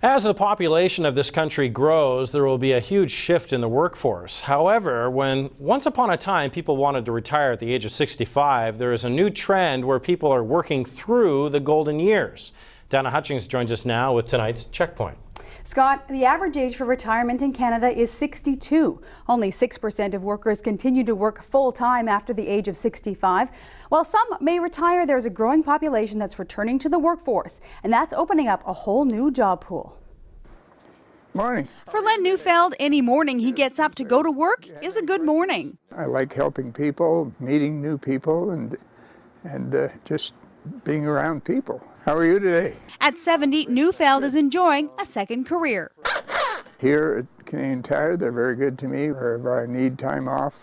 As the population of this country grows, there will be a huge shift in the workforce. However, when once upon a time people wanted to retire at the age of 65, there is a new trend where people are working through the golden years. Dana Hutchings joins us now with tonight's Checkpoint. Scott, the average age for retirement in Canada is 62. Only 6% of workers continue to work full-time after the age of 65. While some may retire, there's a growing population that's returning to the workforce, and that's opening up a whole new job pool. Morning. For Len Neufeld, any morning he gets up to go to work is a good morning. I like helping people, meeting new people, and just being around people. How are you today? At 70, Neufeld is enjoying a second career. Here at Canadian Tire, they're very good to me. If I need time off,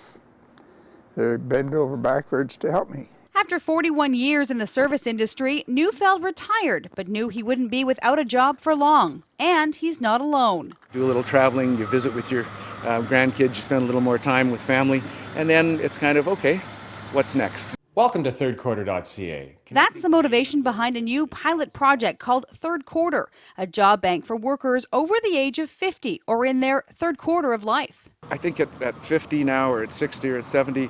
they bend over backwards to help me. After 41 years in the service industry, Neufeld retired, but knew he wouldn't be without a job for long. And he's not alone. Do a little traveling, you visit with your grandkids, you spend a little more time with family, and then it's kind of, okay, what's next? Welcome to thirdquarter.ca. That's the motivation behind a new pilot project called Third Quarter, a job bank for workers over the age of 50 or in their third quarter of life. I think at 50 now, or at 60 or at 70,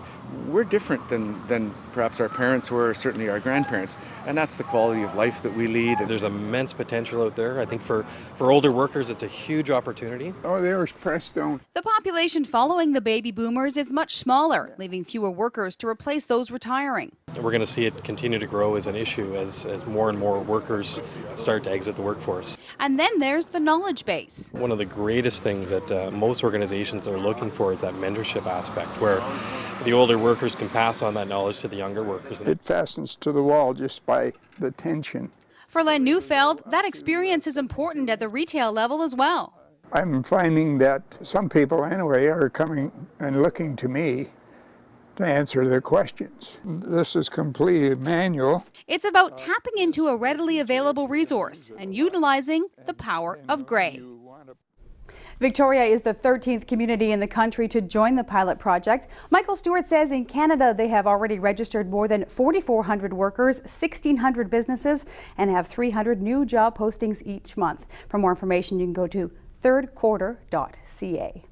we're different than perhaps our parents were, or certainly our grandparents, and that's the quality of life that we lead. There's immense potential out there. I think for older workers, it's a huge opportunity. Oh, there's Prestone. The population following the baby boomers is much smaller, leaving fewer workers to replace those retiring. We're going to see it continue to grow as an issue as more and more workers start to exit the workforce. And then there's the knowledge base. One of the greatest things that most organizations are looking for is that mentorship aspect, where the older workers can pass on that knowledge to the younger workers. It fastens to the wall just by the tension. For Len Neufeld, that experience is important at the retail level as well. I'm finding that some people anyway are coming and looking to me to answer their questions. This is completely manual. It's about tapping into a readily available resource and utilizing the power of gray. Victoria is the 13th community in the country to join the pilot project. Michael Stewart says in Canada they have already registered more than 4,400 workers, 1,600 businesses, and have 300 new job postings each month. For more information, you can go to thirdquarter.ca.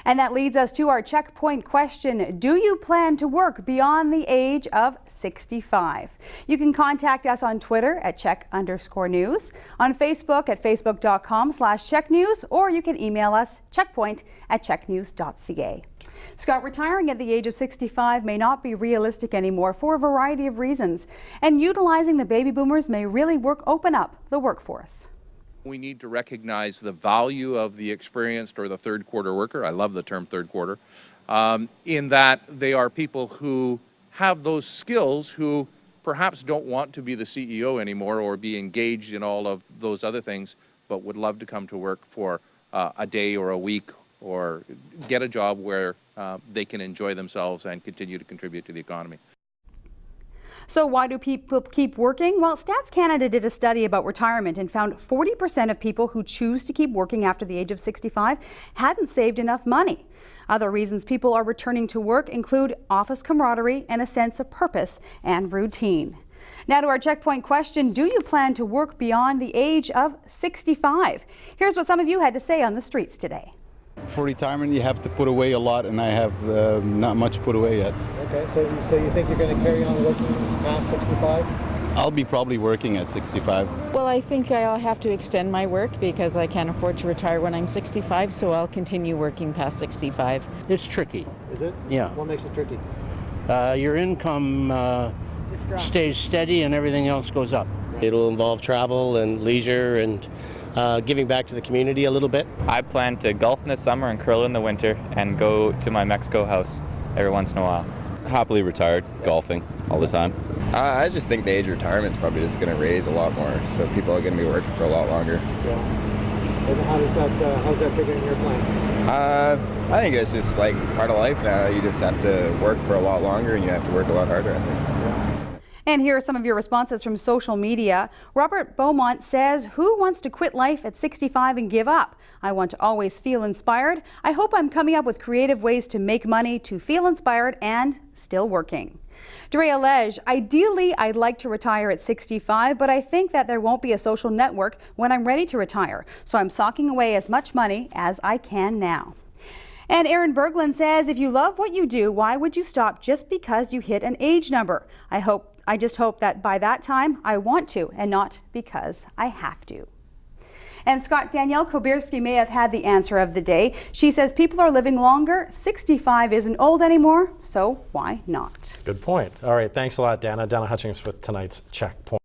And that leads us to our checkpoint question. Do you plan to work beyond the age of 65? You can contact us on Twitter at @CHEK_news, on Facebook at facebook.com/CHEKnews, or you can email us checkpoint@CHEKnews.ca. Scott, retiring at the age of 65 may not be realistic anymore for a variety of reasons, and utilizing the baby boomers may really open up the workforce. We need to recognize the value of the experienced or the third quarter worker. I love the term third quarter, in that they are people who have those skills, who perhaps don't want to be the CEO anymore or be engaged in all of those other things, but would love to come to work for a day or a week, or get a job where they can enjoy themselves and continue to contribute to the economy. So why do people keep working? Well, Stats Canada did a study about retirement and found 40% of people who choose to keep working after the age of 65 hadn't saved enough money. Other reasons people are returning to work include office camaraderie and a sense of purpose and routine. Now to our checkpoint question, do you plan to work beyond the age of 65? Here's what some of you had to say on the streets today. For retirement, you have to put away a lot, and I have not much put away yet. Okay, so you think you're going to carry on working past 65? I'll be probably working at 65. Well, I think I'll have to extend my work because I can't afford to retire when I'm 65, so I'll continue working past 65. It's tricky. Is it? Yeah. What makes it tricky? Your income stays steady and everything else goes up. It'll involve travel and leisure and giving back to the community a little bit. I plan to golf in the summer and curl in the winter and go to my Mexico house every once in a while. Happily retired, golfing all the time. I just think the age of retirement is probably just going to raise a lot more, so people are going to be working for a lot longer. Yeah. And how's that figure in your plans? I think it's just like part of life now. You just have to work for a lot longer and you have to work a lot harder, I think. And here are some of your responses from social media. Robert Beaumont says, who wants to quit life at 65 and give up? I want to always feel inspired. I hope I'm coming up with creative ways to make money, to feel inspired and still working. Drea Lege, ideally I'd like to retire at 65, but I think that there won't be a social network when I'm ready to retire. So I'm socking away as much money as I can now. And Aaron Berglund says, if you love what you do, why would you stop just because you hit an age number? I just hope that by that time I want to and not because I have to. And Scott, Danielle Kobierski may have had the answer of the day. She says people are living longer. 65 isn't old anymore, so why not? Good point. All right, thanks a lot, Dana. Dana Hutchings with tonight's Check Point.